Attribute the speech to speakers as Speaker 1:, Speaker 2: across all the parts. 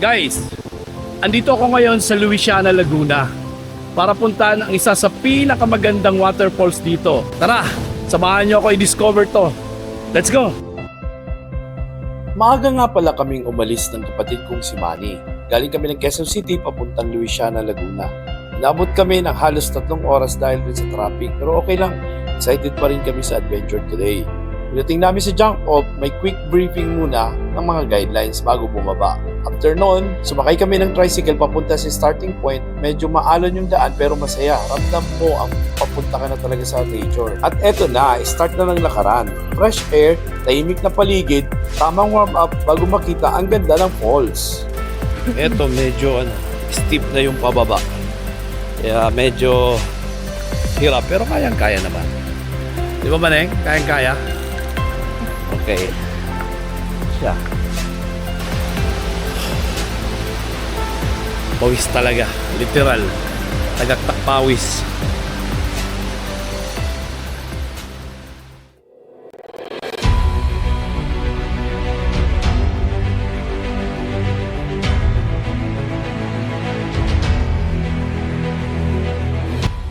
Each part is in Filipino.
Speaker 1: Guys, andito ako ngayon sa Luisiana, Laguna para puntahan ang isa sa pinakamagandang waterfalls dito. Tara, samahan niyo ako i-discover to. Let's go!
Speaker 2: Maaga nga pala kaming umalis ng kapatid kong si Manny. Galing kami ng Quezon City papuntang Luisiana, Laguna. Inabot kami ng halos 3 oras dahil din sa traffic, pero okay lang. Excited pa rin kami sa adventure today. Pagdating namin sa junk off, may quick briefing muna ng mga guidelines bago bumaba. After noon, sumakay kami ng tricycle papunta sa starting point. Medyo maalon yung daan pero masaya. Ramdam mo ang papunta ka na talaga sa nature. At eto na, start na ng lakaran. Fresh air, tahimik na paligid, tamang warm up bago makita ang ganda ng falls.
Speaker 1: Eto medyo steep na yung pababa. Kaya medyo hirap pero kayang-kaya naman. Di ba Maneng? Kayang-kaya? Okay. Siya. Pawis talaga. Literal. Tagaktak pawis.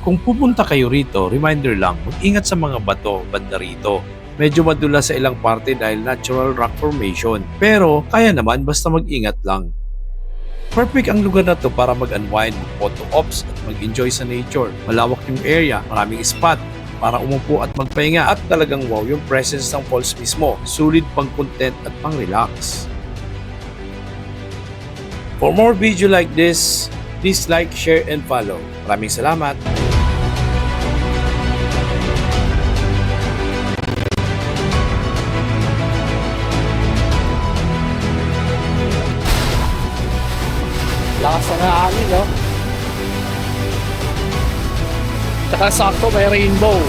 Speaker 2: Kung pupunta kayo rito, reminder lang, mag-ingat sa mga bato banda rito. Medyo madulas sa ilang parte dahil natural rock formation. Pero kaya naman basta mag-ingat lang. Perfect ang lugar na to para mag-unwind, photo ops at mag-enjoy sa nature. Malawak yung area, maraming spot para umupo at magpahinga at talagang wow yung presence ng falls mismo. Sulit pang content at pang relax. For more video like this, please like, share, and follow. Maraming salamat!
Speaker 1: Lakas na hangin, no? Tsaka sakto may rainbow.